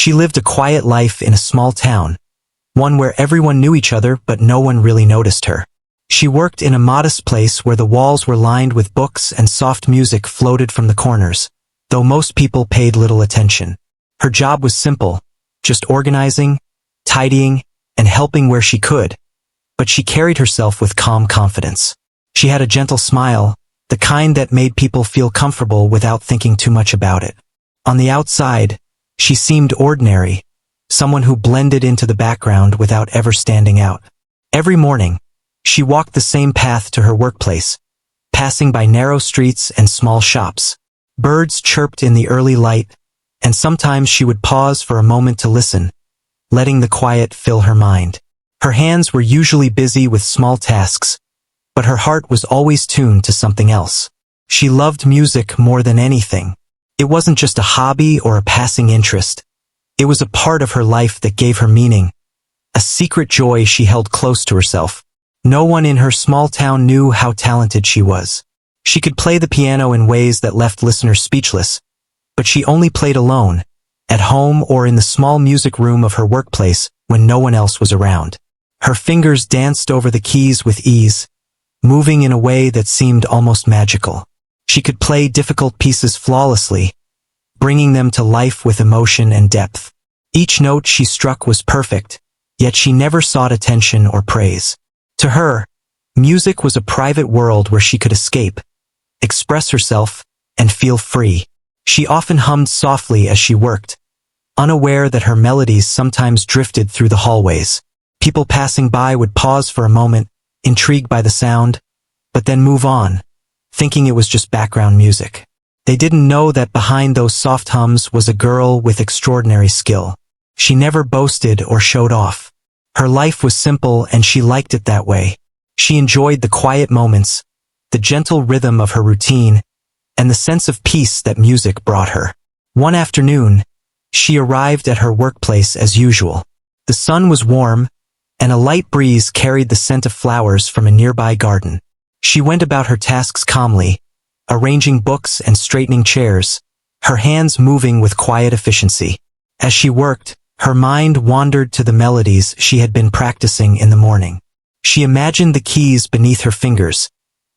She lived a quiet life in a small town, one where everyone knew each other but no one really noticed her. She worked in a modest place where the walls were lined with books and soft music floated from the corners, though most people paid little attention. Her job was simple, just organizing, tidying, and helping where she could, but she carried herself with calm confidence. She had a gentle smile, the kind that made people feel comfortable without thinking too much about it. On the outside, she seemed ordinary, someone who blended into the background without ever standing out. Every morning, she walked the same path to her workplace, passing by narrow streets and small shops. Birds chirped in the early light, and sometimes she would pause for a moment to listen, letting the quiet fill her mind. Her hands were usually busy with small tasks, but her heart was always tuned to something else. She loved music more than anything. It wasn't just a hobby or a passing interest. It was a part of her life that gave her meaning, a secret joy she held close to herself. No one in her small town knew how talented she was. She could play the piano in ways that left listeners speechless, but she only played alone, at home or in the small music room of her workplace when no one else was around. Her fingers danced over the keys with ease, moving in a way that seemed almost magical. She could play difficult pieces flawlessly, bringing them to life with emotion and depth. Each note she struck was perfect, yet she never sought attention or praise. To her, music was a private world where she could escape, express herself, and feel free. She often hummed softly as she worked, unaware that her melodies sometimes drifted through the hallways. People passing by would pause for a moment, intrigued by the sound, but then move on, thinking it was just background music. They didn't know that behind those soft hums was a girl with extraordinary skill. She never boasted or showed off. Her life was simple and she liked it that way. She enjoyed the quiet moments, the gentle rhythm of her routine, and the sense of peace that music brought her. One afternoon, she arrived at her workplace as usual. The sun was warm, and a light breeze carried the scent of flowers from a nearby garden. She went about her tasks calmly, arranging books and straightening chairs, her hands moving with quiet efficiency. As she worked, her mind wandered to the melodies she had been practicing in the morning. She imagined the keys beneath her fingers,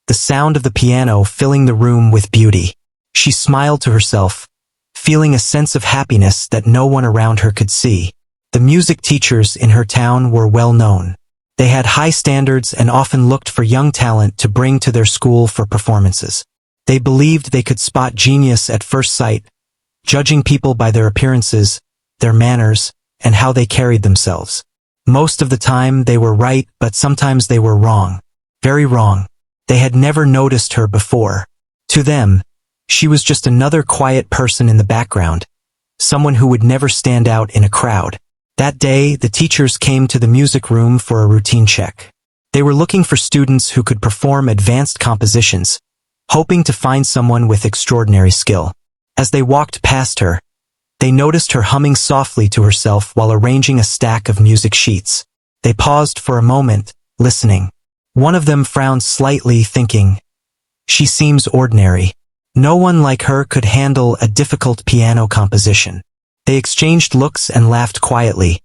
the sound of the piano filling the room with beauty. She smiled to herself, feeling a sense of happiness that no one around her could see. The music teachers in her town were well known. They had high standards and often looked for young talent to bring to their school for performances. They believed they could spot genius at first sight, judging people by their appearances, their manners, and how they carried themselves. Most of the time they were right, but sometimes they were wrong. Very wrong. They had never noticed her before. To them, she was just another quiet person in the background, someone who would never stand out in a crowd. That day, the teachers came to the music room for a routine check. They were looking for students who could perform advanced compositions, hoping to find someone with extraordinary skill. As they walked past her, they noticed her humming softly to herself while arranging a stack of music sheets. They paused for a moment, listening. One of them frowned slightly, thinking, "She seems ordinary. No one like her could handle a difficult piano composition." They exchanged looks and laughed quietly,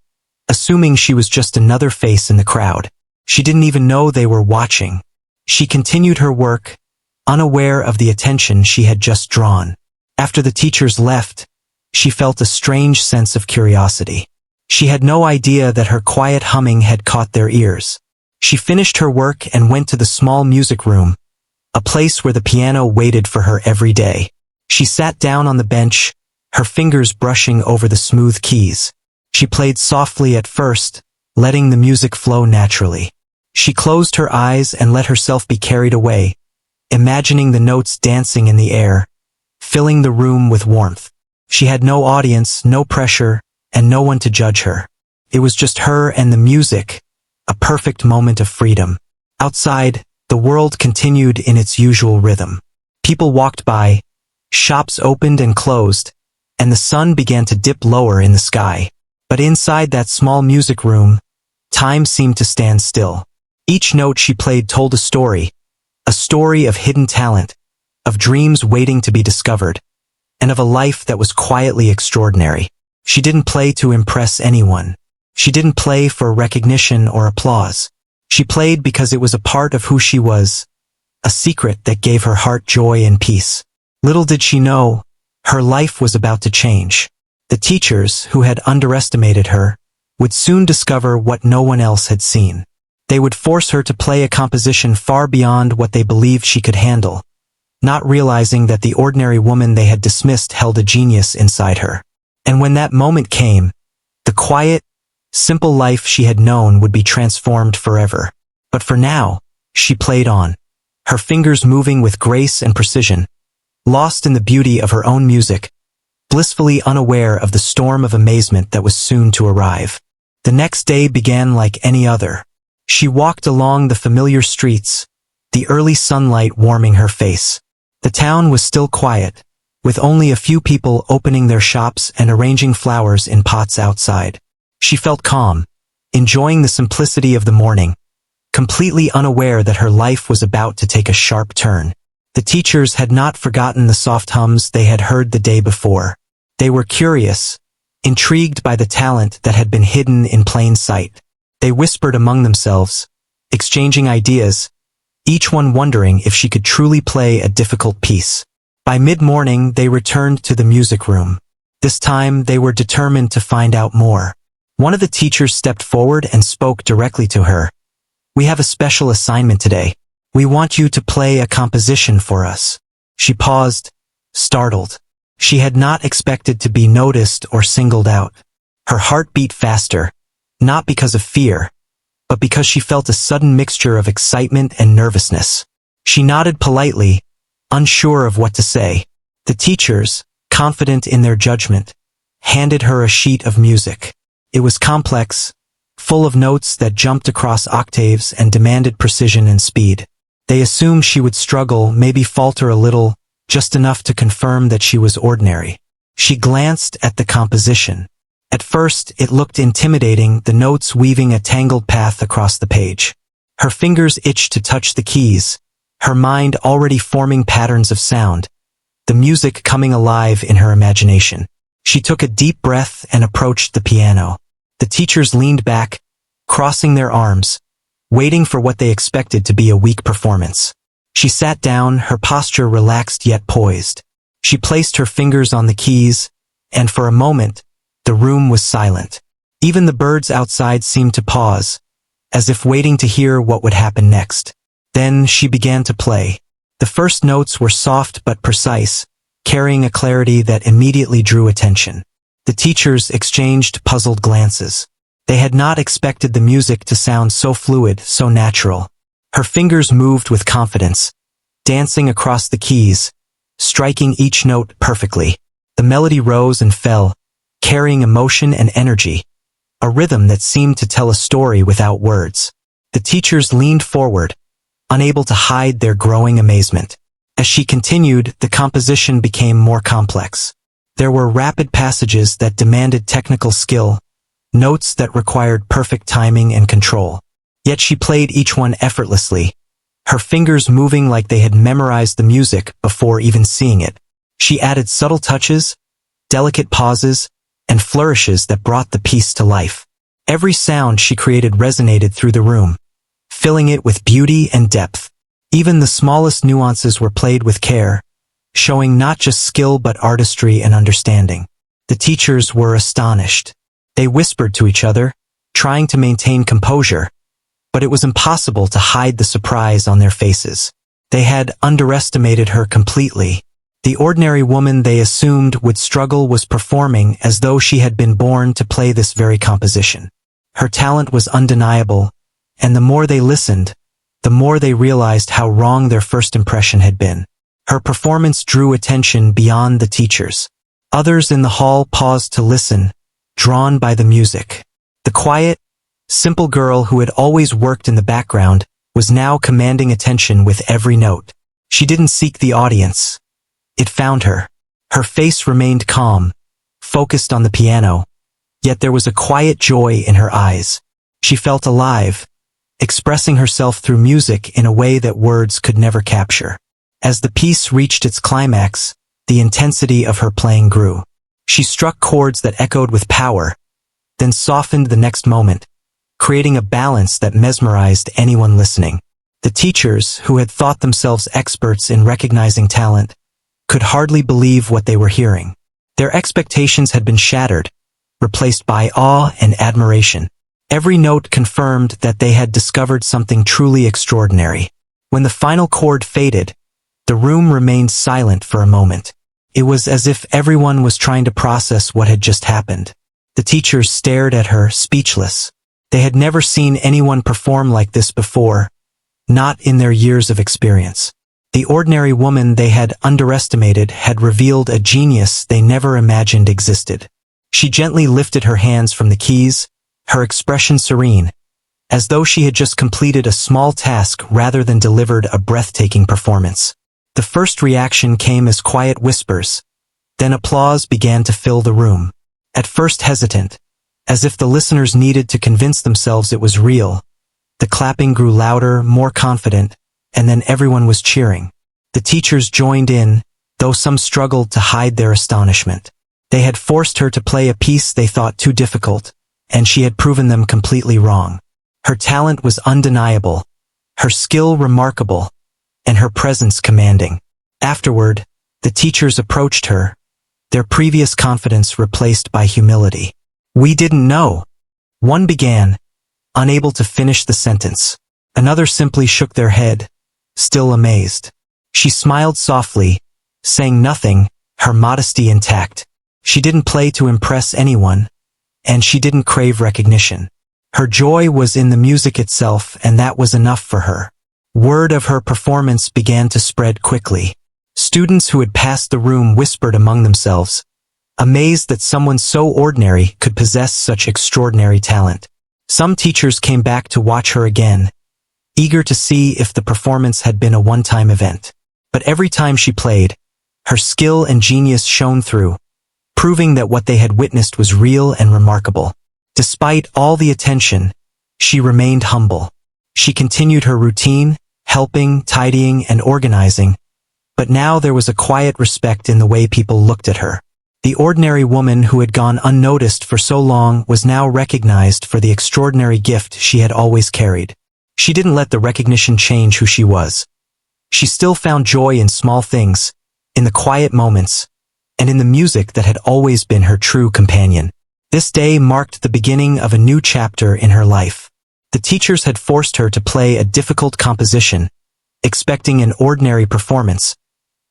assuming she was just another face in the crowd. She didn't even know they were watching. She continued her work, unaware of the attention she had just drawn. After the teachers left, she felt a strange sense of curiosity. She had no idea that her quiet humming had caught their ears. She finished her work and went to the small music room, a place where the piano waited for her every day. She sat down on the bench, her fingers brushing over the smooth keys. She played softly at first, letting the music flow naturally. She closed her eyes and let herself be carried away, imagining the notes dancing in the air, filling the room with warmth. She had no audience, no pressure, and no one to judge her. It was just her and the music, a perfect moment of freedom. Outside, the world continued in its usual rhythm. People walked by, shops opened and closed, and the sun began to dip lower in the sky. But inside that small music room, time seemed to stand still. Each note she played told a story of hidden talent, of dreams waiting to be discovered, and of a life that was quietly extraordinary. She didn't play to impress anyone. She didn't play for recognition or applause. She played because it was a part of who she was, a secret that gave her heart joy and peace. Little did she know, her life was about to change. The teachers, who had underestimated her, would soon discover what no one else had seen. They would force her to play a composition far beyond what they believed she could handle, not realizing that the ordinary woman they had dismissed held a genius inside her. And when that moment came, the quiet, simple life she had known would be transformed forever. But for now, she played on, her fingers moving with grace and precision, lost in the beauty of her own music, blissfully unaware of the storm of amazement that was soon to arrive. The next day began like any other. She walked along the familiar streets, the early sunlight warming her face. The town was still quiet, with only a few people opening their shops and arranging flowers in pots outside. She felt calm, enjoying the simplicity of the morning, completely unaware that her life was about to take a sharp turn. The teachers had not forgotten the soft hums they had heard the day before. They were curious, intrigued by the talent that had been hidden in plain sight. They whispered among themselves, exchanging ideas, each one wondering if she could truly play a difficult piece. By mid-morning, they returned to the music room. This time, they were determined to find out more. One of the teachers stepped forward and spoke directly to her. "We have a special assignment today. We want you to play a composition for us." She paused, startled. She had not expected to be noticed or singled out. Her heart beat faster, not because of fear, but because she felt a sudden mixture of excitement and nervousness. She nodded politely, unsure of what to say. The teachers, confident in their judgment, handed her a sheet of music. It was complex, full of notes that jumped across octaves and demanded precision and speed. They assumed she would struggle, maybe falter a little, just enough to confirm that she was ordinary. She glanced at the composition. At first, it looked intimidating, the notes weaving a tangled path across the page. Her fingers itched to touch the keys, her mind already forming patterns of sound, the music coming alive in her imagination. She took a deep breath and approached the piano. The teachers leaned back, crossing their arms, waiting for what they expected to be a weak performance. She sat down, her posture relaxed yet poised. She placed her fingers on the keys, and for a moment, the room was silent. Even the birds outside seemed to pause, as if waiting to hear what would happen next. Then she began to play. The first notes were soft but precise, carrying a clarity that immediately drew attention. The teachers exchanged puzzled glances. They had not expected the music to sound so fluid, so natural. Her fingers moved with confidence, dancing across the keys, striking each note perfectly. The melody rose and fell, carrying emotion and energy, a rhythm that seemed to tell a story without words. The teachers leaned forward, unable to hide their growing amazement. As she continued, the composition became more complex. There were rapid passages that demanded technical skill, notes that required perfect timing and control. Yet she played each one effortlessly, her fingers moving like they had memorized the music before even seeing it. She added subtle touches, delicate pauses, and flourishes that brought the piece to life. Every sound she created resonated through the room, filling it with beauty and depth. Even the smallest nuances were played with care, showing not just skill but artistry and understanding. The teachers were astonished. They whispered to each other, trying to maintain composure, but it was impossible to hide the surprise on their faces. They had underestimated her completely. The ordinary woman they assumed would struggle was performing as though she had been born to play this very composition. Her talent was undeniable, and the more they listened, the more they realized how wrong their first impression had been. Her performance drew attention beyond the teachers. Others in the hall paused to listen, drawn by the music. The quiet, simple girl who had always worked in the background was now commanding attention with every note. She didn't seek the audience. It found her. Her face remained calm, focused on the piano, yet there was a quiet joy in her eyes. She felt alive, expressing herself through music in a way that words could never capture. As the piece reached its climax, the intensity of her playing grew. She struck chords that echoed with power, then softened the next moment, creating a balance that mesmerized anyone listening. The teachers, who had thought themselves experts in recognizing talent, could hardly believe what they were hearing. Their expectations had been shattered, replaced by awe and admiration. Every note confirmed that they had discovered something truly extraordinary. When the final chord faded, the room remained silent for a moment. It was as if everyone was trying to process what had just happened. The teachers stared at her, speechless. They had never seen anyone perform like this before, not in their years of experience. The ordinary woman they had underestimated had revealed a genius they never imagined existed. She gently lifted her hands from the keys, her expression serene, as though she had just completed a small task rather than delivered a breathtaking performance. The first reaction came as quiet whispers, then applause began to fill the room. At first hesitant, as if the listeners needed to convince themselves it was real, the clapping grew louder, more confident, and then everyone was cheering. The teachers joined in, though some struggled to hide their astonishment. They had forced her to play a piece they thought too difficult, and she had proven them completely wrong. Her talent was undeniable, her skill remarkable, and her presence commanding. Afterward, the teachers approached her, their previous confidence replaced by humility. "We didn't know," one began, unable to finish the sentence. Another simply shook their head, still amazed. She smiled softly, saying nothing, her modesty intact. She didn't play to impress anyone, and she didn't crave recognition. Her joy was in the music itself, and that was enough for her. Word of her performance began to spread quickly. Students who had passed the room whispered among themselves, amazed that someone so ordinary could possess such extraordinary talent. Some teachers came back to watch her again, eager to see if the performance had been a one-time event. But every time she played, her skill and genius shone through, proving that what they had witnessed was real and remarkable. Despite all the attention, she remained humble. She continued her routine, helping, tidying, and organizing, but now there was a quiet respect in the way people looked at her. The ordinary woman who had gone unnoticed for so long was now recognized for the extraordinary gift she had always carried. She didn't let the recognition change who she was. She still found joy in small things, in the quiet moments, and in the music that had always been her true companion. This day marked the beginning of a new chapter in her life. The teachers had forced her to play a difficult composition, expecting an ordinary performance,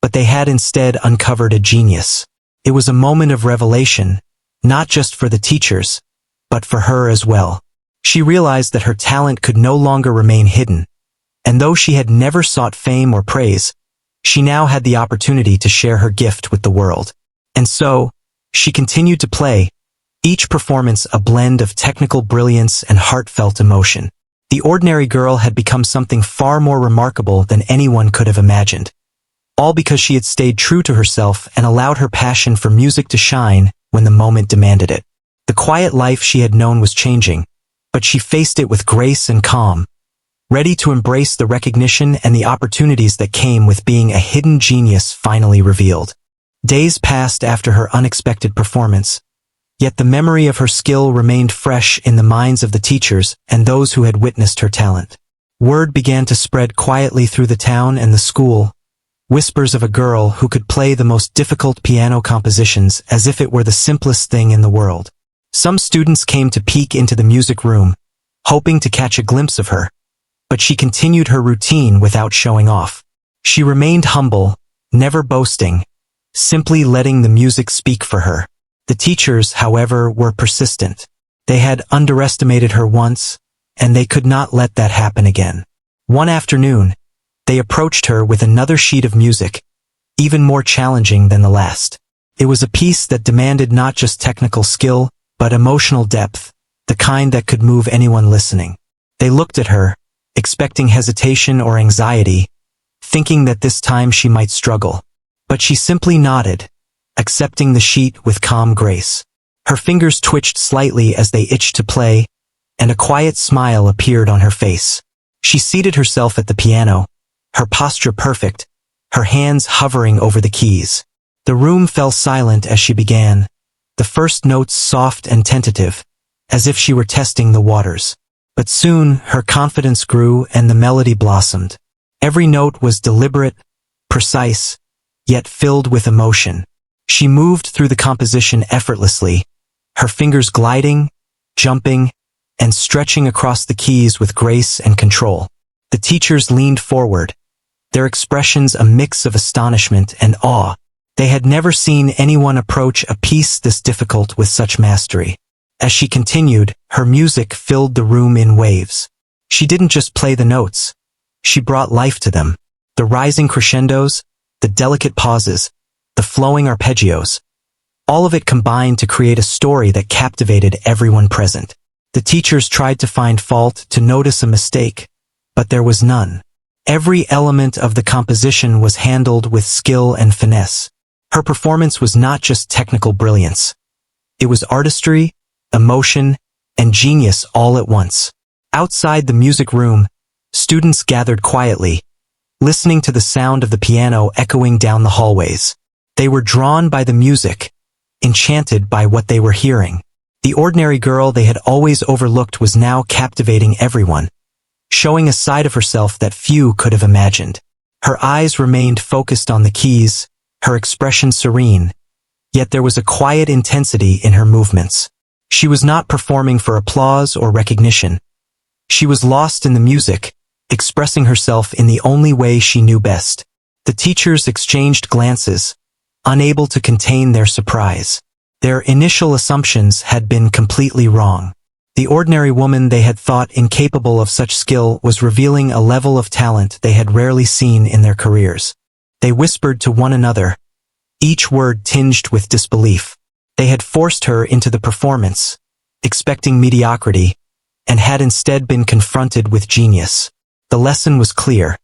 but they had instead uncovered a genius. It was a moment of revelation, not just for the teachers, but for her as well. She realized that her talent could no longer remain hidden, and though she had never sought fame or praise, she now had the opportunity to share her gift with the world. And so, she continued to play, each performance a blend of technical brilliance and heartfelt emotion. The ordinary girl had become something far more remarkable than anyone could have imagined. All because she had stayed true to herself and allowed her passion for music to shine when the moment demanded it. The quiet life she had known was changing, but she faced it with grace and calm, ready to embrace the recognition and the opportunities that came with being a hidden genius finally revealed. Days passed after her unexpected performance, yet the memory of her skill remained fresh in the minds of the teachers and those who had witnessed her talent. Word began to spread quietly through the town and the school, whispers of a girl who could play the most difficult piano compositions as if it were the simplest thing in the world. Some students came to peek into the music room, hoping to catch a glimpse of her, but she continued her routine without showing off. She remained humble, never boasting, simply letting the music speak for her. The teachers, however, were persistent. They had underestimated her once, and they could not let that happen again. One afternoon, they approached her with another sheet of music, even more challenging than the last. It was a piece that demanded not just technical skill, but emotional depth, the kind that could move anyone listening. They looked at her, expecting hesitation or anxiety, thinking that this time she might struggle. But she simply nodded, accepting the sheet with calm grace. Her fingers twitched slightly as they itched to play, and a quiet smile appeared on her face. She seated herself at the piano, her posture perfect, her hands hovering over the keys. The room fell silent as she began, the first notes soft and tentative, as if she were testing the waters. But soon her confidence grew and the melody blossomed. Every note was deliberate, precise, yet filled with emotion. She moved through the composition effortlessly, her fingers gliding, jumping, and stretching across the keys with grace and control. The teachers leaned forward, their expressions a mix of astonishment and awe. They had never seen anyone approach a piece this difficult with such mastery. As she continued, her music filled the room in waves. She didn't just play the notes. She brought life to them. The rising crescendos, the delicate pauses, the flowing arpeggios. All of it combined to create a story that captivated everyone present. The teachers tried to find fault, to notice a mistake, but there was none. Every element of the composition was handled with skill and finesse. Her performance was not just technical brilliance. It was artistry, emotion, and genius all at once. Outside the music room, students gathered quietly, listening to the sound of the piano echoing down the hallways. They were drawn by the music, enchanted by what they were hearing. The ordinary girl they had always overlooked was now captivating everyone, showing a side of herself that few could have imagined. Her eyes remained focused on the keys, her expression serene, yet there was a quiet intensity in her movements. She was not performing for applause or recognition. She was lost in the music, expressing herself in the only way she knew best. The teachers exchanged glances, unable to contain their surprise. Their initial assumptions had been completely wrong. The ordinary woman they had thought incapable of such skill was revealing a level of talent they had rarely seen in their careers. They whispered to one another, each word tinged with disbelief. They had forced her into the performance, expecting mediocrity, and had instead been confronted with genius. The lesson was clear.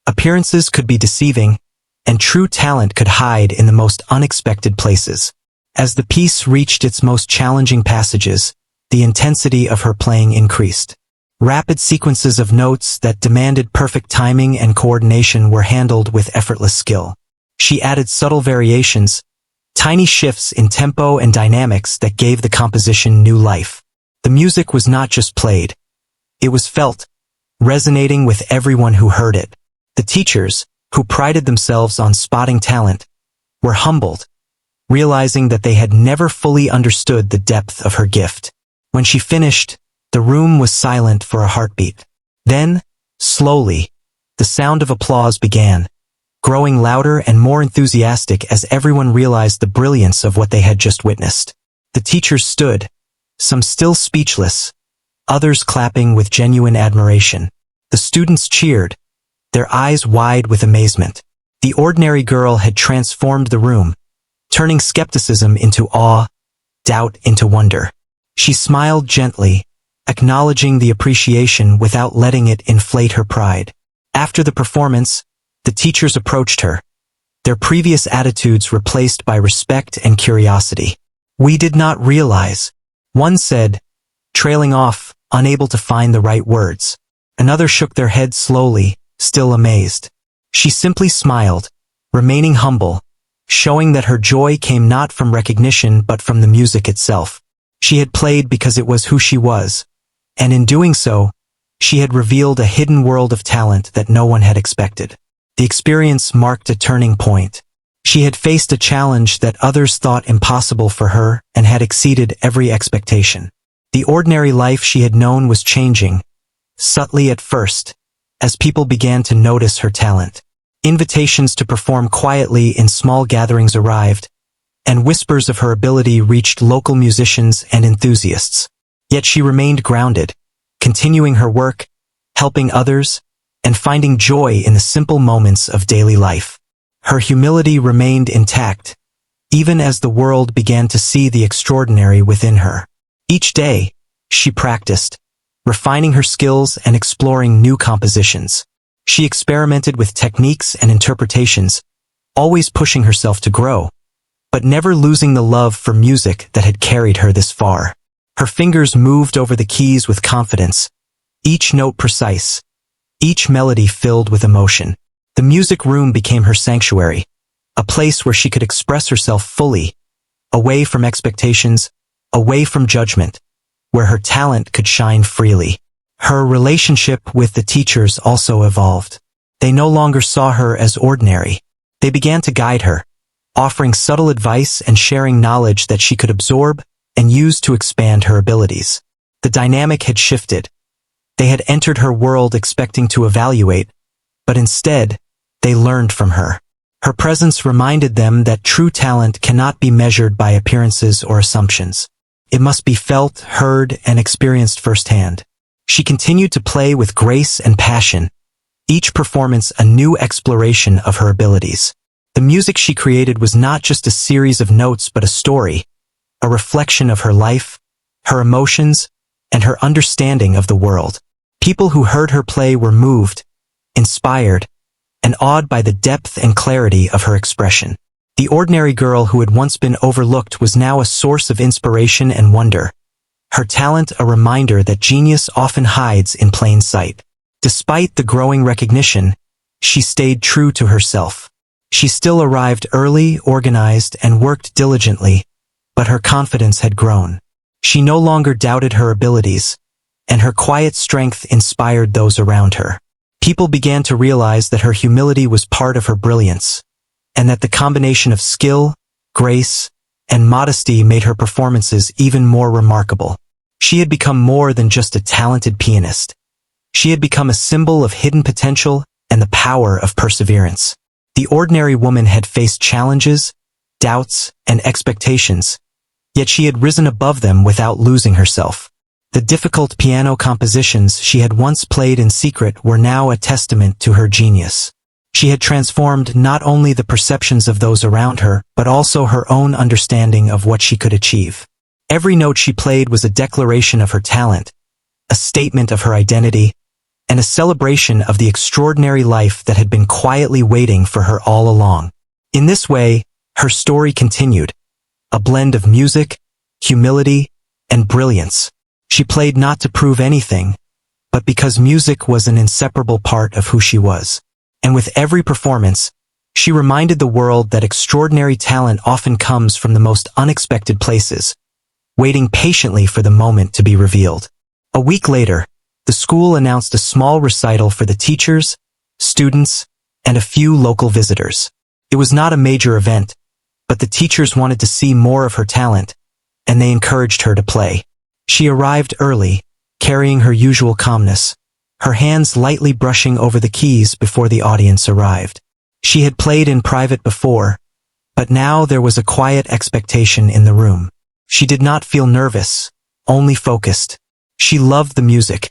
Appearances could be deceiving, and true talent could hide in the most unexpected places. As the piece reached its most challenging passages, the intensity of her playing increased. Rapid sequences of notes that demanded perfect timing and coordination were handled with effortless skill. She added subtle variations, tiny shifts in tempo and dynamics that gave the composition new life. The music was not just played. It was felt, resonating with everyone who heard it. The teachers, who prided themselves on spotting talent, were humbled, realizing that they had never fully understood the depth of her gift. When she finished, the room was silent for a heartbeat. Then, slowly, the sound of applause began, growing louder and more enthusiastic as everyone realized the brilliance of what they had just witnessed. The teachers stood, some still speechless, others clapping with genuine admiration. The students cheered, their eyes wide with amazement. The ordinary girl had transformed the room, turning skepticism into awe, doubt into wonder. She smiled gently, acknowledging the appreciation without letting it inflate her pride. After the performance, the teachers approached her, their previous attitudes replaced by respect and curiosity. "We did not realize," one said, trailing off, unable to find the right words. Another shook their head slowly, still amazed. She simply smiled, remaining humble, showing that her joy came not from recognition but from the music itself. She had played because it was who she was, and in doing so, she had revealed a hidden world of talent that no one had expected. The experience marked a turning point. She had faced a challenge that others thought impossible for her and had exceeded every expectation. The ordinary life she had known was changing, subtly at first, as people began to notice her talent. Invitations to perform quietly in small gatherings arrived, and whispers of her ability reached local musicians and enthusiasts. Yet she remained grounded, continuing her work, helping others, and finding joy in the simple moments of daily life. Her humility remained intact, even as the world began to see the extraordinary within her. Each day, she practiced, refining her skills and exploring new compositions. She experimented with techniques and interpretations, always pushing herself to grow, but never losing the love for music that had carried her this far. Her fingers moved over the keys with confidence, each note precise, each melody filled with emotion. The music room became her sanctuary, a place where she could express herself fully, away from expectations, away from judgment, where her talent could shine freely. Her relationship with the teachers also evolved. They no longer saw her as ordinary. They began to guide her, offering subtle advice and sharing knowledge that she could absorb and use to expand her abilities. The dynamic had shifted. They had entered her world expecting to evaluate, but instead, they learned from her. Her presence reminded them that true talent cannot be measured by appearances or assumptions. It must be felt, heard, and experienced firsthand. She continued to play with grace and passion, each performance a new exploration of her abilities. The music she created was not just a series of notes but a story, a reflection of her life, her emotions, and her understanding of the world. People who heard her play were moved, inspired, and awed by the depth and clarity of her expression. The ordinary girl who had once been overlooked was now a source of inspiration and wonder, her talent a reminder that genius often hides in plain sight. Despite the growing recognition, she stayed true to herself. She still arrived early, organized, and worked diligently, but her confidence had grown. She no longer doubted her abilities, and her quiet strength inspired those around her. People began to realize that her humility was part of her brilliance, and that the combination of skill, grace, and modesty made her performances even more remarkable. She had become more than just a talented pianist. She had become a symbol of hidden potential and the power of perseverance. The ordinary woman had faced challenges, doubts, and expectations, yet she had risen above them without losing herself. The difficult piano compositions she had once played in secret were now a testament to her genius. She had transformed not only the perceptions of those around her, but also her own understanding of what she could achieve. Every note she played was a declaration of her talent, a statement of her identity, and a celebration of the extraordinary life that had been quietly waiting for her all along. In this way, her story continued, a blend of music, humility, and brilliance. She played not to prove anything, but because music was an inseparable part of who she was. And with every performance, she reminded the world that extraordinary talent often comes from the most unexpected places, waiting patiently for the moment to be revealed. A week later, the school announced a small recital for the teachers, students, and a few local visitors. It was not a major event, but the teachers wanted to see more of her talent, and they encouraged her to play. She arrived early, carrying her usual calmness, her hands lightly brushing over the keys before the audience arrived. She had played in private before, but now there was a quiet expectation in the room. She did not feel nervous, only focused. She loved the music,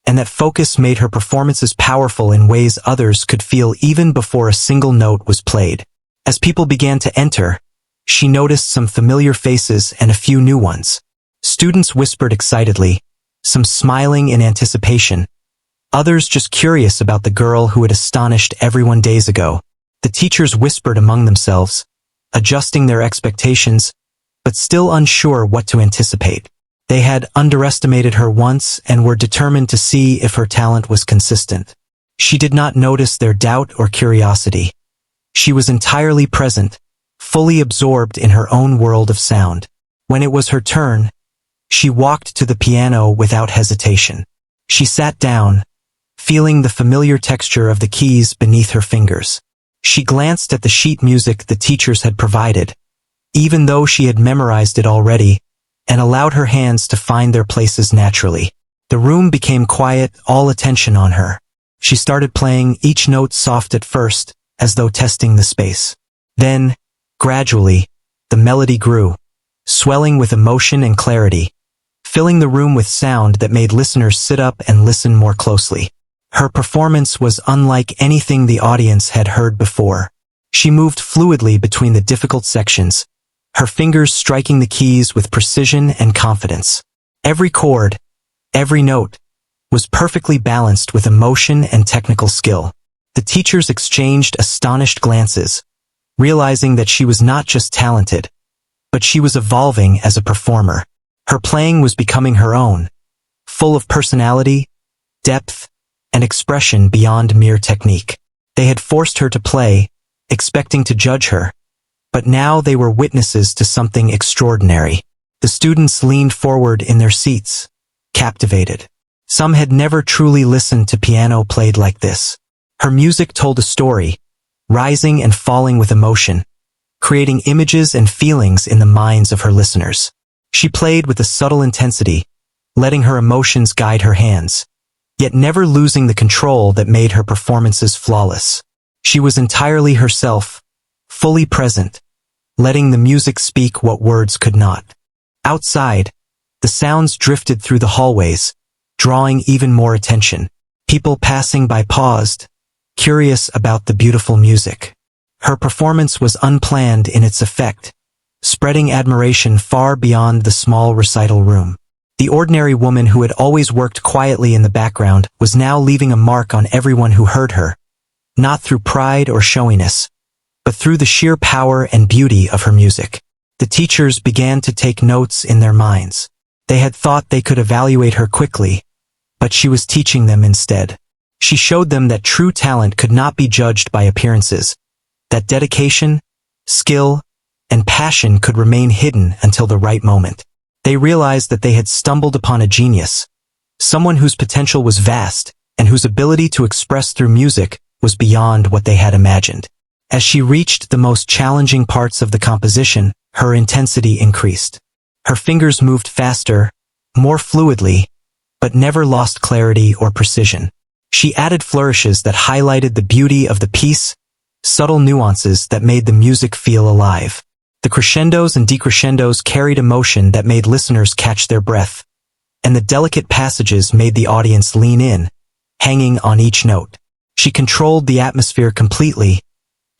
and that focus made her performances powerful in ways others could feel even before a single note was played. As people began to enter, she noticed some familiar faces and a few new ones. Students whispered excitedly, some smiling in anticipation, others just curious about the girl who had astonished everyone days ago. The teachers whispered among themselves, adjusting their expectations, but still unsure what to anticipate. They had underestimated her once and were determined to see if her talent was consistent. She did not notice their doubt or curiosity. She was entirely present, fully absorbed in her own world of sound. When it was her turn, she walked to the piano without hesitation. She sat down, feeling the familiar texture of the keys beneath her fingers. She glanced at the sheet music the teachers had provided, even though she had memorized it already, and allowed her hands to find their places naturally. The room became quiet, all attention on her. She started playing, each note soft at first, as though testing the space. Then, gradually, the melody grew, swelling with emotion and clarity, filling the room with sound that made listeners sit up and listen more closely. Her performance was unlike anything the audience had heard before. She moved fluidly between the difficult sections, her fingers striking the keys with precision and confidence. Every chord, every note, was perfectly balanced with emotion and technical skill. The teachers exchanged astonished glances, realizing that she was not just talented, but she was evolving as a performer. Her playing was becoming her own, full of personality, depth, and expression beyond mere technique. They had forced her to play, expecting to judge her, but now they were witnesses to something extraordinary. The students leaned forward in their seats, captivated. Some had never truly listened to piano played like this. Her music told a story, rising and falling with emotion, creating images and feelings in the minds of her listeners. She played with a subtle intensity, letting her emotions guide her hands, yet never losing the control that made her performances flawless. She was entirely herself, fully present, letting the music speak what words could not. Outside, the sounds drifted through the hallways, drawing even more attention. People passing by paused, curious about the beautiful music. Her performance was unplanned in its effect, spreading admiration far beyond the small recital room. The ordinary woman who had always worked quietly in the background was now leaving a mark on everyone who heard her, not through pride or showiness, but through the sheer power and beauty of her music. The teachers began to take notes in their minds. They had thought they could evaluate her quickly, but she was teaching them instead. She showed them that true talent could not be judged by appearances, that dedication, skill, and passion could remain hidden until the right moment. They realized that they had stumbled upon a genius, someone whose potential was vast and whose ability to express through music was beyond what they had imagined. As she reached the most challenging parts of the composition, her intensity increased. Her fingers moved faster, more fluidly, but never lost clarity or precision. She added flourishes that highlighted the beauty of the piece, subtle nuances that made the music feel alive. The crescendos and decrescendos carried emotion that made listeners catch their breath, and the delicate passages made the audience lean in, hanging on each note. She controlled the atmosphere completely,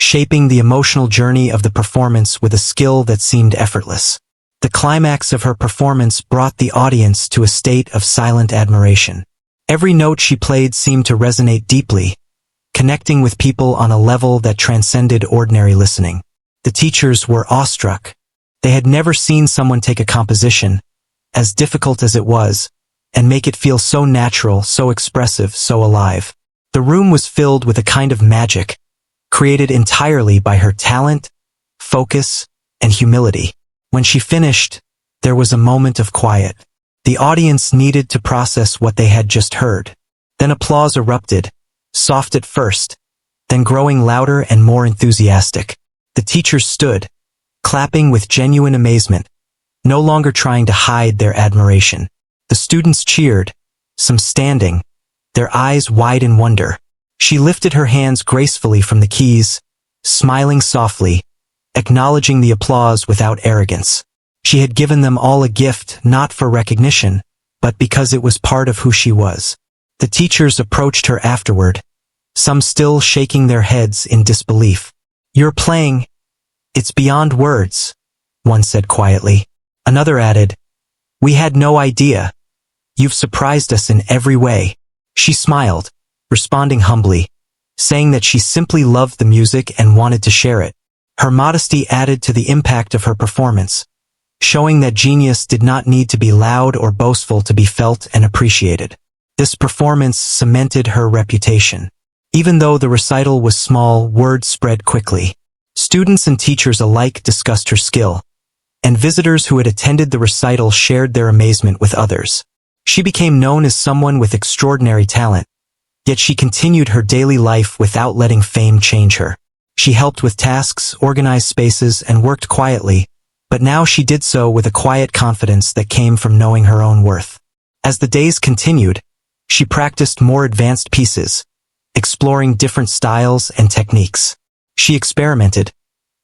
shaping the emotional journey of the performance with a skill that seemed effortless. The climax of her performance brought the audience to a state of silent admiration. Every note she played seemed to resonate deeply, connecting with people on a level that transcended ordinary listening. The teachers were awestruck. They had never seen someone take a composition, as difficult as it was, and make it feel so natural, so expressive, so alive. The room was filled with a kind of magic, created entirely by her talent, focus, and humility. When she finished, there was a moment of quiet. The audience needed to process what they had just heard. Then applause erupted, soft at first, then growing louder and more enthusiastic. The teachers stood, clapping with genuine amazement, no longer trying to hide their admiration. The students cheered, some standing, their eyes wide in wonder. She lifted her hands gracefully from the keys, smiling softly, acknowledging the applause without arrogance. She had given them all a gift not for recognition, but because it was part of who she was. The teachers approached her afterward, some still shaking their heads in disbelief. "You're playing. It's beyond words," one said quietly. Another added, "We had no idea. You've surprised us in every way." She smiled, responding humbly, saying that she simply loved the music and wanted to share it. Her modesty added to the impact of her performance, showing that genius did not need to be loud or boastful to be felt and appreciated. This performance cemented her reputation. Even though the recital was small, word spread quickly. Students and teachers alike discussed her skill, and visitors who had attended the recital shared their amazement with others. She became known as someone with extraordinary talent, yet she continued her daily life without letting fame change her. She helped with tasks, organized spaces, and worked quietly, but now she did so with a quiet confidence that came from knowing her own worth. As the days continued, she practiced more advanced pieces, exploring different styles and techniques. She experimented,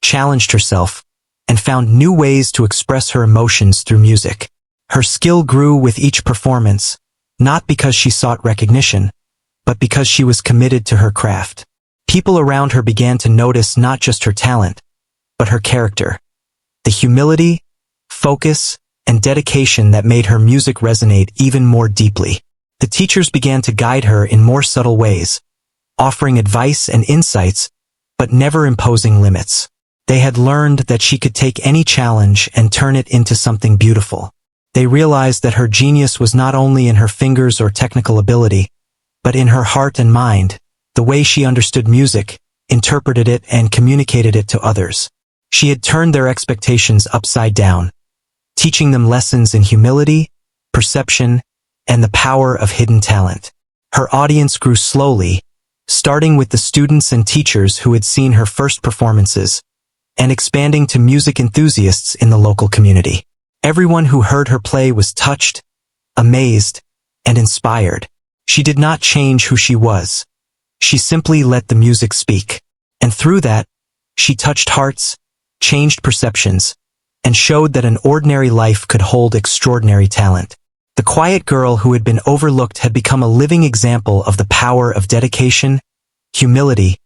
challenged herself, and found new ways to express her emotions through music. Her skill grew with each performance, not because she sought recognition, but because she was committed to her craft. People around her began to notice not just her talent, but her character. The humility, focus, and dedication that made her music resonate even more deeply. The teachers began to guide her in more subtle ways, offering advice and insights, but never imposing limits. They had learned that she could take any challenge and turn it into something beautiful. They realized that her genius was not only in her fingers or technical ability, but in her heart and mind, the way she understood music, interpreted it, and communicated it to others. She had turned their expectations upside down, teaching them lessons in humility, perception, and the power of hidden talent. Her audience grew slowly, starting with the students and teachers who had seen her first performances, and expanding to music enthusiasts in the local community. Everyone who heard her play was touched, amazed, and inspired. She did not change who she was. She simply let the music speak. And through that, she touched hearts, changed perceptions, and showed that an ordinary life could hold extraordinary talent. The quiet girl who had been overlooked had become a living example of the power of dedication, humility,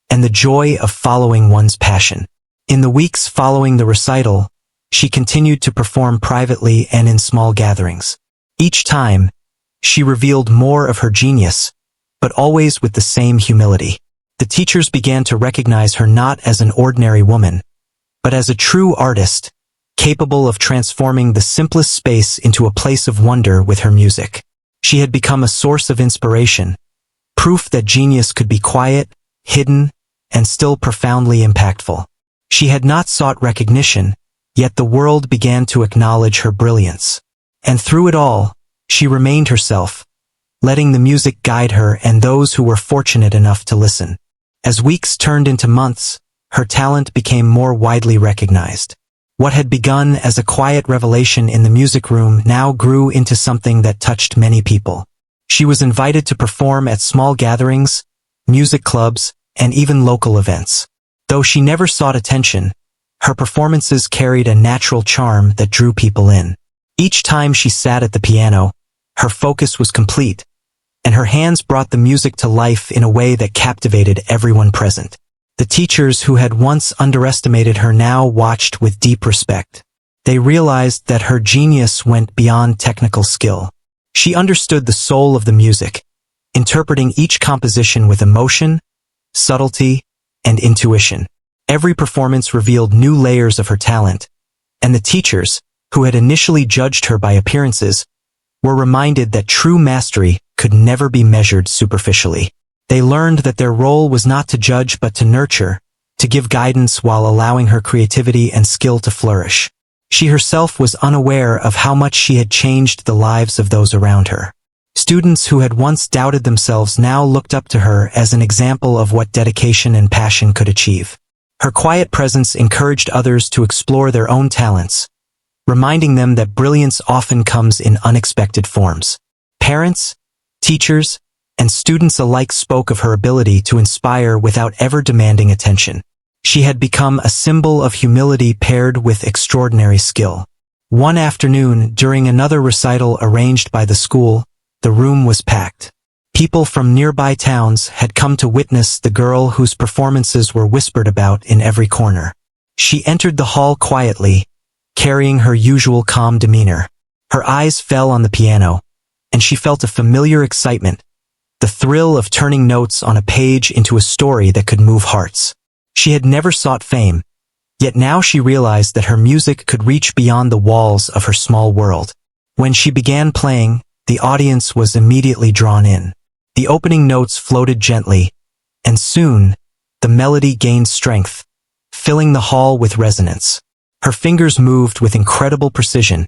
and the joy of following one's passion. In the weeks following the recital, she continued to perform privately and in small gatherings. Each time, she revealed more of her genius, but always with the same humility. The teachers began to recognize her not as an ordinary woman, but as a true artist, capable of transforming the simplest space into a place of wonder with her music. She had become a source of inspiration, proof that genius could be quiet, hidden, and still profoundly impactful. She had not sought recognition, yet the world began to acknowledge her brilliance. And through it all, she remained herself, letting the music guide her and those who were fortunate enough to listen. As weeks turned into months, her talent became more widely recognized. What had begun as a quiet revelation in the music room now grew into something that touched many people. She was invited to perform at small gatherings, music clubs, and even local events. Though she never sought attention, her performances carried a natural charm that drew people in. Each time she sat at the piano, her focus was complete, and her hands brought the music to life in a way that captivated everyone present. The teachers who had once underestimated her now watched with deep respect. They realized that her genius went beyond technical skill. She understood the soul of the music, interpreting each composition with emotion, subtlety, and intuition. Every performance revealed new layers of her talent, and the teachers, who had initially judged her by appearances, were reminded that true mastery could never be measured superficially. They learned that their role was not to judge but to nurture, to give guidance while allowing her creativity and skill to flourish. She herself was unaware of how much she had changed the lives of those around her. Students who had once doubted themselves now looked up to her as an example of what dedication and passion could achieve. Her quiet presence encouraged others to explore their own talents, reminding them that brilliance often comes in unexpected forms. Parents, teachers, and students alike spoke of her ability to inspire without ever demanding attention. She had become a symbol of humility paired with extraordinary skill. One afternoon, during another recital arranged by the school, the room was packed. People from nearby towns had come to witness the girl whose performances were whispered about in every corner. She entered the hall quietly, carrying her usual calm demeanor. Her eyes fell on the piano, and she felt a familiar excitement, the thrill of turning notes on a page into a story that could move hearts. She had never sought fame, yet now she realized that her music could reach beyond the walls of her small world. When she began playing, the audience was immediately drawn in. The opening notes floated gently, and soon, the melody gained strength, filling the hall with resonance. Her fingers moved with incredible precision,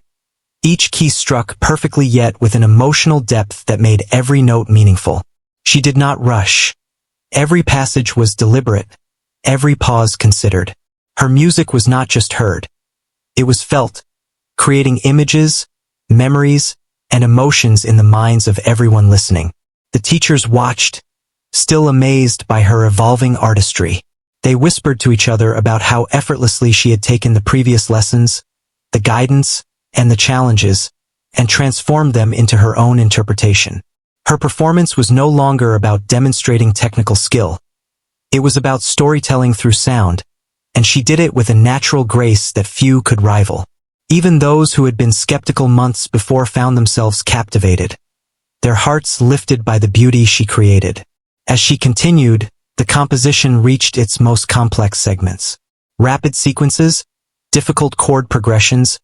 each key struck perfectly yet with an emotional depth that made every note meaningful. She did not rush. Every passage was deliberate, every pause considered. Her music was not just heard. It was felt, creating images, memories, and emotions in the minds of everyone listening. The teachers watched, still amazed by her evolving artistry. They whispered to each other about how effortlessly she had taken the previous lessons, the guidance, and the challenges, and transformed them into her own interpretation. Her performance was no longer about demonstrating technical skill. It was about storytelling through sound, and she did it with a natural grace that few could rival. Even those who had been skeptical months before found themselves captivated, their hearts lifted by the beauty she created. As she continued, the composition reached its most complex segments. Rapid sequences, difficult chord progressions,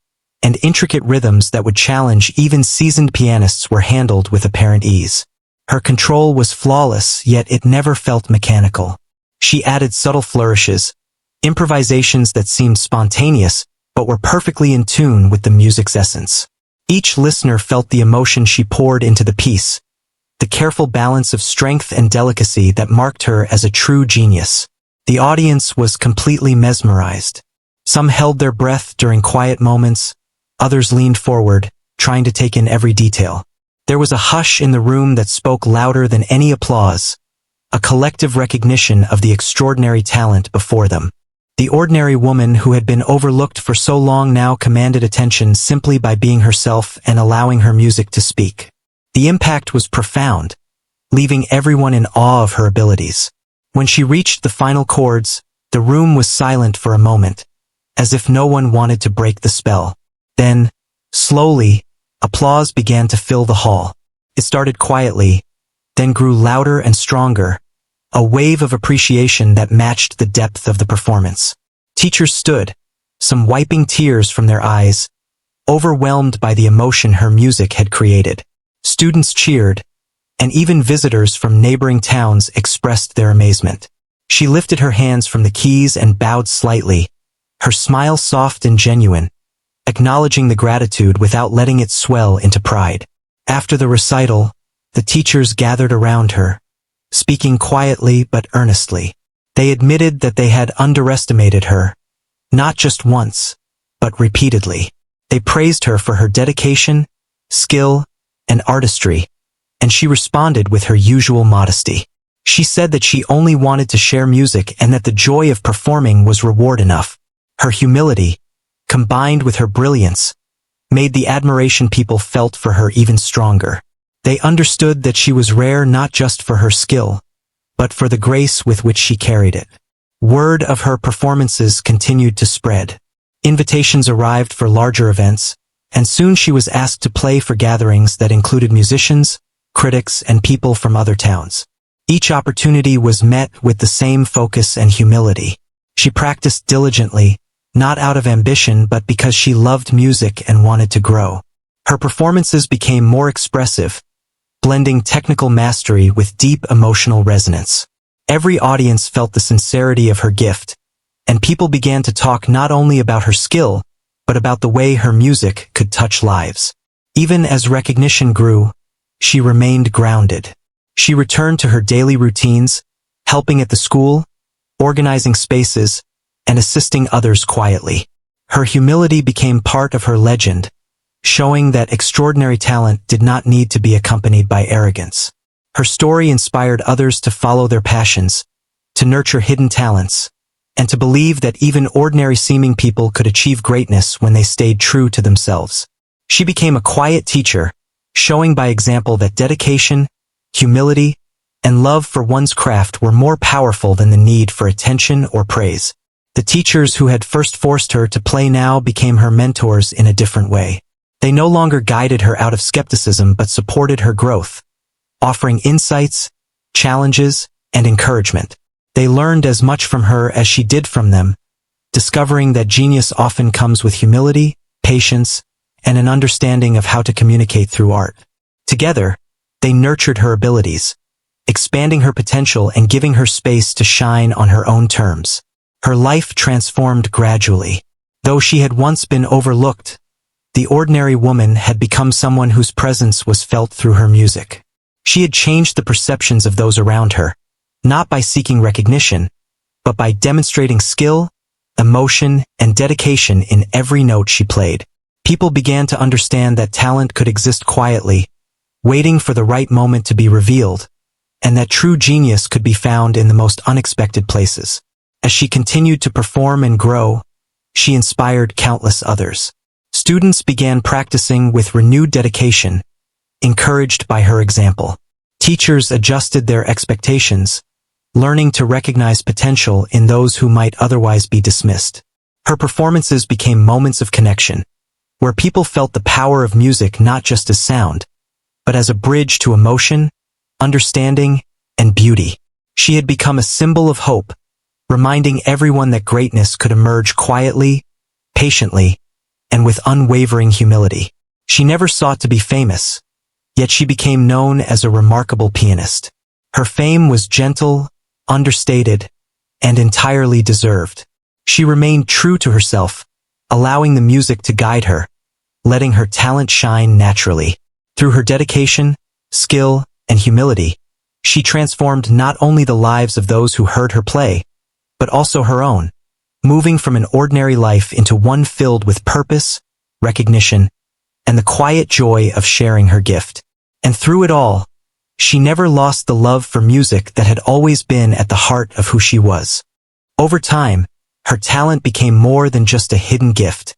and intricate rhythms that would challenge even seasoned pianists were handled with apparent ease. Her control was flawless, yet it never felt mechanical. She added subtle flourishes, improvisations that seemed spontaneous but were perfectly in tune with the music's essence. Each listener felt the emotion she poured into the piece, the careful balance of strength and delicacy that marked her as a true genius. The audience was completely mesmerized. Some held their breath during quiet moments, others leaned forward, trying to take in every detail. There was a hush in the room that spoke louder than any applause, a collective recognition of the extraordinary talent before them. The ordinary woman who had been overlooked for so long now commanded attention simply by being herself and allowing her music to speak. The impact was profound, leaving everyone in awe of her abilities. When she reached the final chords, the room was silent for a moment, as if no one wanted to break the spell. Then, slowly, applause began to fill the hall. It started quietly, then grew louder and stronger, a wave of appreciation that matched the depth of the performance. Teachers stood, some wiping tears from their eyes, overwhelmed by the emotion her music had created. Students cheered, and even visitors from neighboring towns expressed their amazement. She lifted her hands from the keys and bowed slightly, her smile soft and genuine, acknowledging the gratitude without letting it swell into pride. After the recital, the teachers gathered around her, speaking quietly but earnestly. They admitted that they had underestimated her, not just once, but repeatedly. They praised her for her dedication, skill, and artistry, and she responded with her usual modesty. She said that she only wanted to share music and that the joy of performing was reward enough. Her humility, combined with her brilliance, made the admiration people felt for her even stronger. They understood that she was rare not just for her skill, but for the grace with which she carried it. Word of her performances continued to spread. Invitations arrived for larger events, and soon she was asked to play for gatherings that included musicians, critics, and people from other towns. Each opportunity was met with the same focus and humility. She practiced diligently, not out of ambition but because she loved music and wanted to grow. Her performances became more expressive, blending technical mastery with deep emotional resonance. Every audience felt the sincerity of her gift, and people began to talk not only about her skill, but about the way her music could touch lives. Even as recognition grew, she remained grounded. She returned to her daily routines, helping at the school, organizing spaces, and assisting others quietly. Her humility became part of her legend, showing that extraordinary talent did not need to be accompanied by arrogance. Her story inspired others to follow their passions, to nurture hidden talents, and to believe that even ordinary-seeming people could achieve greatness when they stayed true to themselves. She became a quiet teacher, showing by example that dedication, humility, and love for one's craft were more powerful than the need for attention or praise. The teachers who had first forced her to play now became her mentors in a different way. They no longer guided her out of skepticism but supported her growth, offering insights, challenges, and encouragement. They learned as much from her as she did from them, discovering that genius often comes with humility, patience, and an understanding of how to communicate through art. Together, they nurtured her abilities, expanding her potential and giving her space to shine on her own terms. Her life transformed gradually. Though she had once been overlooked, the ordinary woman had become someone whose presence was felt through her music. She had changed the perceptions of those around her, not by seeking recognition, but by demonstrating skill, emotion, and dedication in every note she played. People began to understand that talent could exist quietly, waiting for the right moment to be revealed, and that true genius could be found in the most unexpected places. As she continued to perform and grow, she inspired countless others. Students began practicing with renewed dedication, encouraged by her example. Teachers adjusted their expectations, learning to recognize potential in those who might otherwise be dismissed. Her performances became moments of connection, where people felt the power of music not just as sound, but as a bridge to emotion, understanding, and beauty. She had become a symbol of hope, reminding everyone that greatness could emerge quietly, patiently, and with unwavering humility. She never sought to be famous, yet she became known as a remarkable pianist. Her fame was gentle, understated, and entirely deserved. She remained true to herself, allowing the music to guide her, letting her talent shine naturally. Through her dedication, skill, and humility, she transformed not only the lives of those who heard her play, but also her own, moving from an ordinary life into one filled with purpose, recognition, and the quiet joy of sharing her gift. And through it all, she never lost the love for music that had always been at the heart of who she was. Over time, her talent became more than just a hidden gift.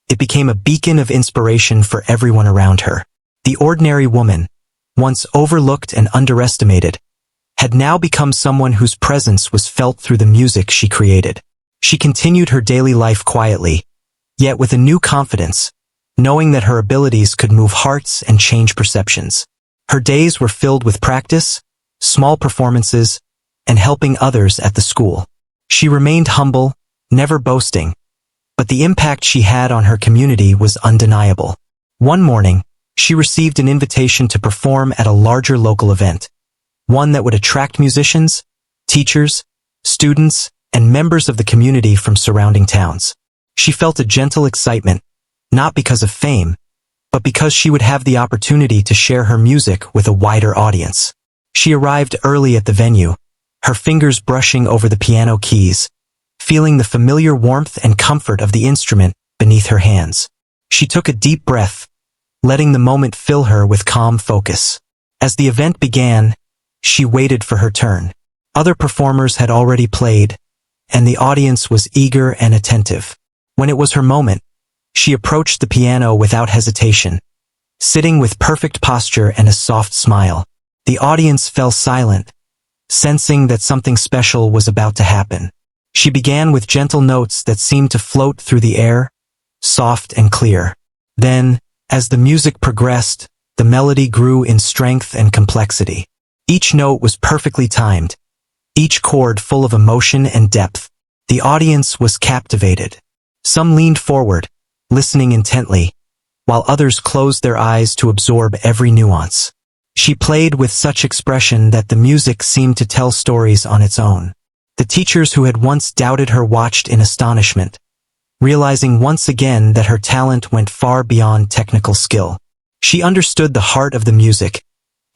It became a beacon of inspiration for everyone around her. The ordinary woman, once overlooked and underestimated, had now become someone whose presence was felt through the music she created. She continued her daily life quietly, yet with a new confidence, knowing that her abilities could move hearts and change perceptions. Her days were filled with practice, small performances, and helping others at the school. She remained humble, never boasting, but the impact she had on her community was undeniable. One morning, she received an invitation to perform at a larger local event, one that would attract musicians, teachers, students, and members of the community from surrounding towns. She felt a gentle excitement, not because of fame, but because she would have the opportunity to share her music with a wider audience. She arrived early at the venue, her fingers brushing over the piano keys, feeling the familiar warmth and comfort of the instrument beneath her hands. She took a deep breath, letting the moment fill her with calm focus. As the event began, she waited for her turn. Other performers had already played, and the audience was eager and attentive. When it was her moment, she approached the piano without hesitation, sitting with perfect posture and a soft smile. The audience fell silent, sensing that something special was about to happen. She began with gentle notes that seemed to float through the air, soft and clear. Then, as the music progressed, the melody grew in strength and complexity. Each note was perfectly timed, each chord full of emotion and depth. The audience was captivated. Some leaned forward, listening intently, while others closed their eyes to absorb every nuance. She played with such expression that the music seemed to tell stories on its own. The teachers who had once doubted her watched in astonishment, realizing once again that her talent went far beyond technical skill. She understood the heart of the music,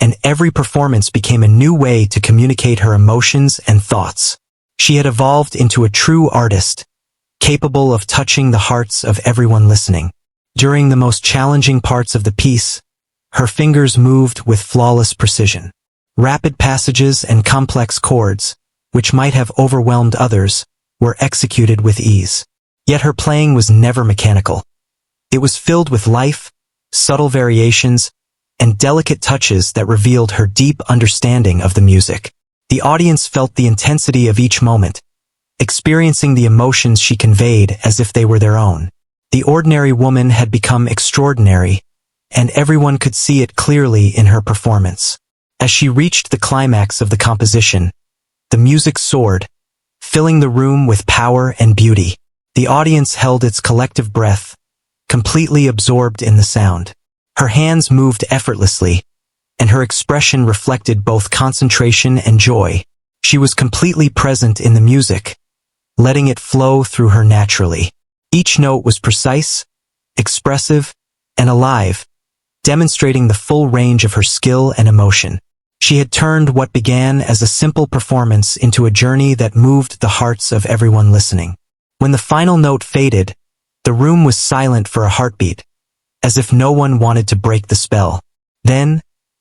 and every performance became a new way to communicate her emotions and thoughts. She had evolved into a true artist, capable of touching the hearts of everyone listening. During the most challenging parts of the piece, her fingers moved with flawless precision. Rapid passages and complex chords, which might have overwhelmed others, were executed with ease. Yet her playing was never mechanical. It was filled with life, subtle variations, and delicate touches that revealed her deep understanding of the music. The audience felt the intensity of each moment, experiencing the emotions she conveyed as if they were their own. The ordinary woman had become extraordinary, and everyone could see it clearly in her performance. As she reached the climax of the composition, the music soared, filling the room with power and beauty. The audience held its collective breath, completely absorbed in the sound. Her hands moved effortlessly, and her expression reflected both concentration and joy. She was completely present in the music, letting it flow through her naturally. Each note was precise, expressive, and alive, demonstrating the full range of her skill and emotion. She had turned what began as a simple performance into a journey that moved the hearts of everyone listening. When the final note faded, the room was silent for a heartbeat, as if no one wanted to break the spell. Then,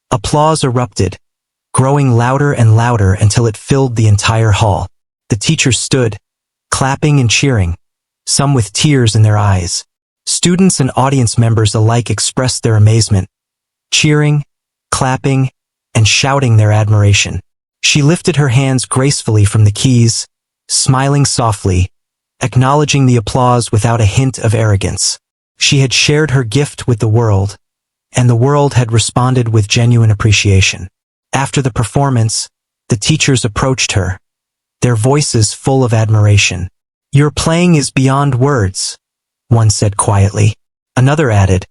applause erupted, growing louder and louder until it filled the entire hall. The teachers stood, clapping and cheering, some with tears in their eyes. Students and audience members alike expressed their amazement, cheering, clapping, and shouting their admiration. She lifted her hands gracefully from the keys, smiling softly, acknowledging the applause without a hint of arrogance. She had shared her gift with the world, and the world had responded with genuine appreciation. After the performance, the teachers approached her, their voices full of admiration. "Your playing is beyond words," one said quietly. Another added,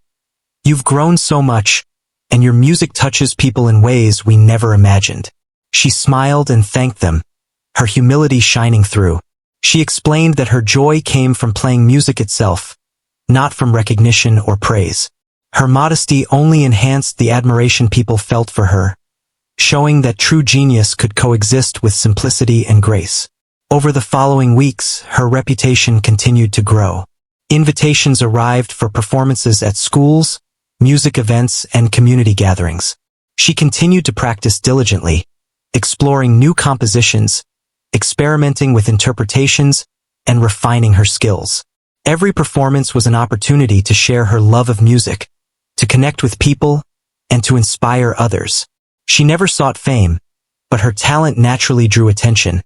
"You've grown so much, and your music touches people in ways we never imagined." She smiled and thanked them, her humility shining through. She explained that her joy came from playing music itself, not from recognition or praise. Her modesty only enhanced the admiration people felt for her, showing that true genius could coexist with simplicity and grace. Over the following weeks, her reputation continued to grow. Invitations arrived for performances at schools, music events, and community gatherings. She continued to practice diligently, exploring new compositions, experimenting with interpretations, and refining her skills. Every performance was an opportunity to share her love of music, to connect with people, and to inspire others. She never sought fame, but her talent naturally drew attention,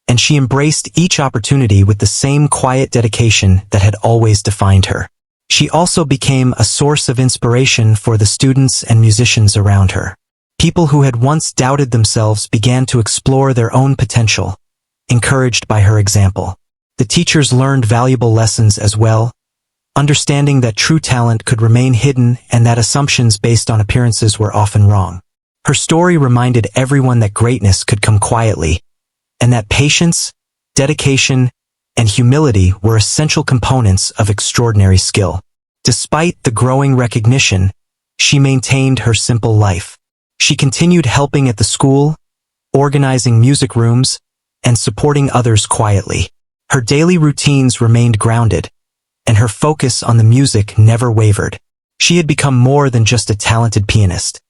and she embraced each opportunity with the same quiet dedication that had always defined her. She also became a source of inspiration for the students and musicians around her. People who had once doubted themselves began to explore their own potential, encouraged by her example. The teachers learned valuable lessons as well, understanding that true talent could remain hidden and that assumptions based on appearances were often wrong. Her story reminded everyone that greatness could come quietly, and that patience, dedication, and humility were essential components of extraordinary skill. Despite the growing recognition, she maintained her simple life. She continued helping at the school, organizing music rooms, and supporting others quietly. Her daily routines remained grounded, and her focus on the music never wavered. She had become more than just a talented pianist.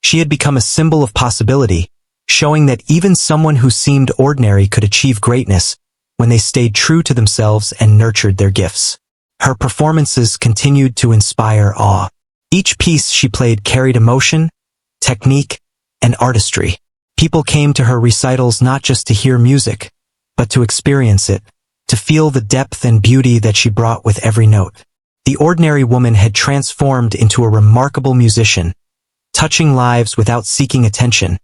She had become a symbol of possibility, showing that even someone who seemed ordinary could achieve greatness when they stayed true to themselves and nurtured their gifts. Her performances continued to inspire awe. Each piece she played carried emotion, technique, and artistry. People came to her recitals not just to hear music, but to experience it, to feel the depth and beauty that she brought with every note. The ordinary woman had transformed into a remarkable musician, touching lives without seeking attention,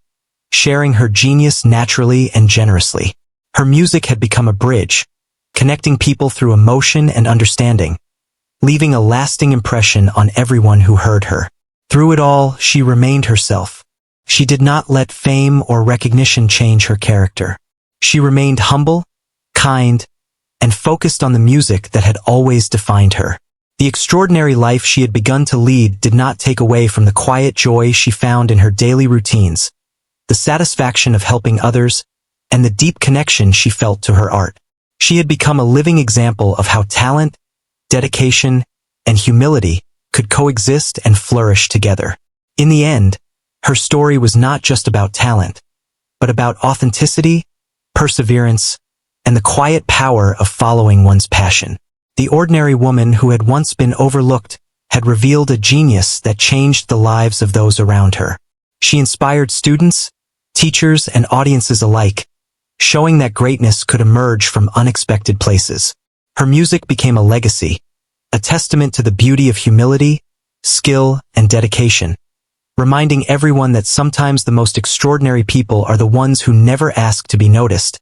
sharing her genius naturally and generously. Her music had become a bridge, connecting people through emotion and understanding, leaving a lasting impression on everyone who heard her. Through it all, she remained herself. She did not let fame or recognition change her character. She remained humble, kind, and focused on the music that had always defined her. The extraordinary life she had begun to lead did not take away from the quiet joy she found in her daily routines, the satisfaction of helping others, and the deep connection she felt to her art. She had become a living example of how talent, dedication, and humility could coexist and flourish together. In the end, her story was not just about talent, but about authenticity, perseverance, and the quiet power of following one's passion. The ordinary woman who had once been overlooked had revealed a genius that changed the lives of those around her. She inspired students, teachers, and audiences alike, showing that greatness could emerge from unexpected places. Her music became a legacy, a testament to the beauty of humility, skill, and dedication, reminding everyone that sometimes the most extraordinary people are the ones who never ask to be noticed,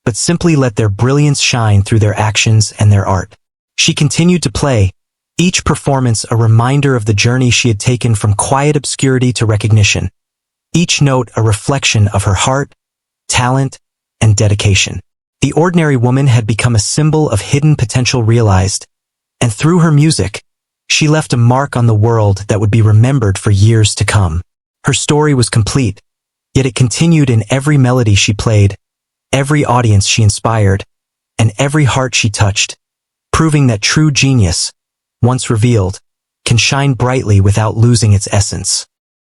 but simply let their brilliance shine through their actions and their art. She continued to play, each performance a reminder of the journey she had taken from quiet obscurity to recognition, each note a reflection of her heart, talent, and dedication. The ordinary woman had become a symbol of hidden potential realized, and through her music, she left a mark on the world that would be remembered for years to come. Her story was complete, yet it continued in every melody she played, every audience she inspired, and every heart she touched, proving that true genius, once revealed, can shine brightly without losing its essence.